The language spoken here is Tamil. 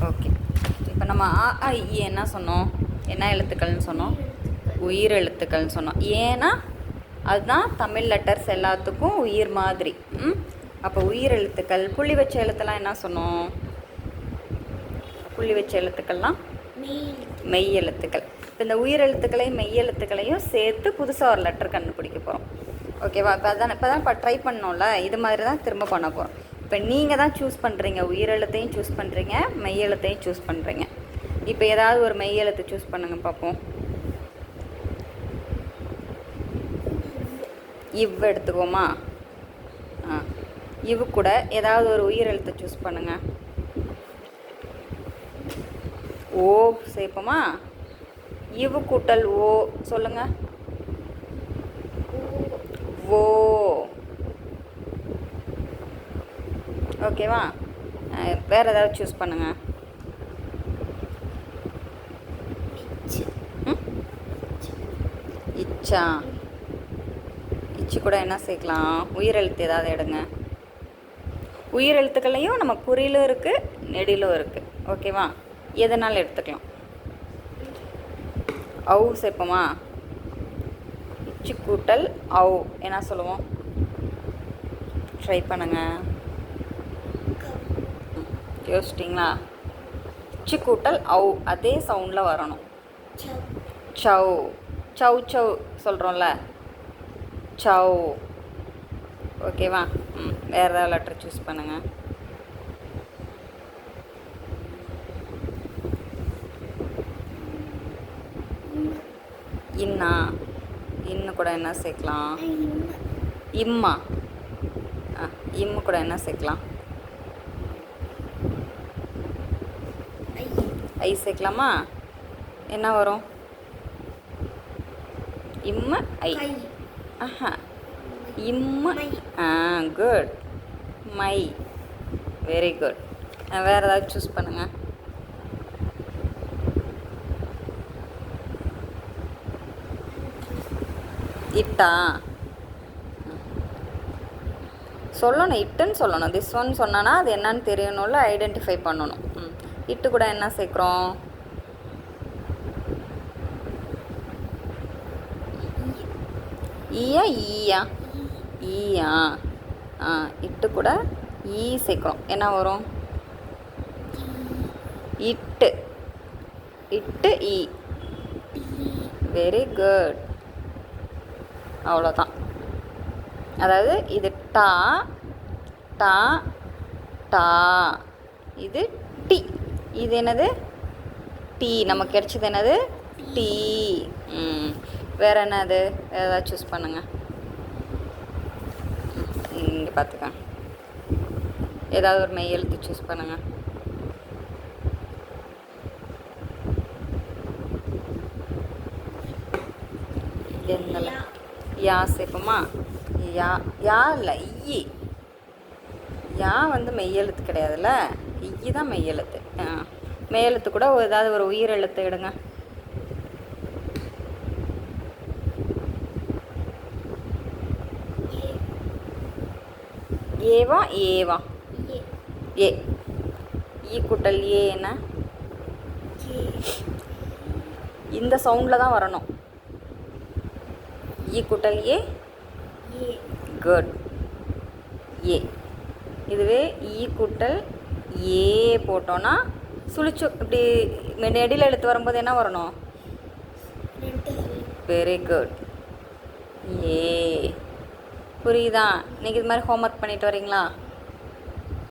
ஓகே. இப்போ நம்ம ஆ ஆ இ என்ன சொன்னோம்? என்ன எழுத்துக்கள்னு சொன்னோம்? உயிர் எழுத்துக்கள்னு சொன்னோம். ஏன்னா அதுதான் தமிழ் லெட்டர்ஸ் எல்லாத்துக்கும் உயிர் மாதிரி. அப்போ உயிர் எழுத்துக்கள். புள்ளி வச்ச எழுத்தெல்லாம் என்ன சொன்னோம்? புள்ளி வச்ச எழுத்துக்கள்லாம் மெய் எழுத்துக்கள். இப்போ இந்த உயிர் எழுத்துக்களையும் மெய் எழுத்துக்களையும் சேர்த்து புதுசாக ஒரு லெட்டர் கண்டுபிடிக்க போகிறோம். ஓகேவா? இப்போ தான் ட்ரை பண்ணோம்ல, இது மாதிரி தான் திரும்ப பண்ண போகிறோம். இப்போ நீங்கள் தான் சூஸ் பண்ணுறீங்க, உயிர் எழுத்தையும் சூஸ் பண்ணுறீங்க, மெய் எழுத்தையும் சூஸ் பண்ணுறீங்க. இப்போ ஏதாவது ஒரு மெய் எழுத்து சூஸ் பண்ணுங்க பார்ப்போம். இவ் எடுத்துக்கோமா? இவ் கூட ஏதாவது ஒரு உயிர் எழுத்தை சூஸ் பண்ணுங்க. ஓ சேர்ப்போமா? இவ் கூட்டல் ஓ சொல்லுங்க. ஓ. ஓகேவா? வேறு ஏதாவது சூஸ் பண்ணுங்க. இச்சா. இச்சு கூட என்ன சேர்க்கலாம்? உயிரெழுத்து ஏதாவது எடுங்க. உயிரெழுத்துக்கள்லையும் நம்ம குறியிலும் இருக்குது, நெடிலும் இருக்குது. ஓகேவா? எதனாலும் எடுத்துக்கலாம். அவு சேர்ப்போமா? இச்சு கூட்டல் அவு என்ன சொல்லுவோம்? ட்ரை பண்ணுங்க. யோசிச்சிட்டிங்களா? இச்சு கூட்டல் அவு அதே சவுண்டில் வரணும். சவ். சவ் சவ் சொல்கிறோம்ல, சவ். ஓகேவா? வேறு ஏதாவது லெட்டர் சூஸ் பண்ணுங்கள். இன்னா. இன்னும் கூட என்ன சேர்க்கலாம்? இம்மா. இம்மு கூட என்ன சேர்க்கலாம்? ஐ சேர்க்கலாமா? என்ன வரும்? இம்ம ஐ. இம்ம. குட். மை. Very good. வேறு ஏதாவது சூஸ் பண்ணுங்கள். இட்டா சொல்லணும். இட்டுன்னு சொல்லணும். திஸ் ஒன் சொன்னான்னா அது என்னன்னு தெரியணும்ல, ஐடென்டிஃபை பண்ணணும். இட்டு கூட என்ன சேர்க்குறோம்? ஈயா ஈயா? ஈயா. இட்டு கூட ஈ சேர்க்குறோம். என்ன வரும்? இட்டு. இட்டு ஈ. Very good. அவ்வளோதான். அதாவது இது டா டா டா, இது டி. இது என்னது? டீ. நமக்கு கிடைச்சது என்னது? டீ. வேறு என்னது? வேறு ஏதாவது சூஸ் பண்ணுங்கள். இங்கே பார்த்துக்க. ஏதாவது ஒரு மெய் எழுத்து சூஸ் பண்ணுங்கள். என்ன? யா சேர்ப்போமா? யா. யா இல்லை, ஈ. யா வந்து மெய்யெழுத்து கிடையாதுல்ல, ஈ தான் மெய்யெழுத்து. மெய்யெழுத்து கூட ஏதாவது ஒரு உயிர் எழுத்து எடுங்க. ஏவா ஏவா? ஏ. ஈ கூட்டல் ஏ என்ன? இந்த சவுண்டில் தான் வரணும். ஈ கூட்டல் ஏ. குட். ஏ. இதுவே ஈ கூட்டல் ஏ போட்டோன்னா சுழிச்சு இப்படி நெடியில் எழுத்து வரும்போது என்ன வரணும்? Very good. ஏ. புரியுதா? நீங்கள் இது மாதிரி ஹோம்ஒர்க் பண்ணிட்டு வரீங்களா?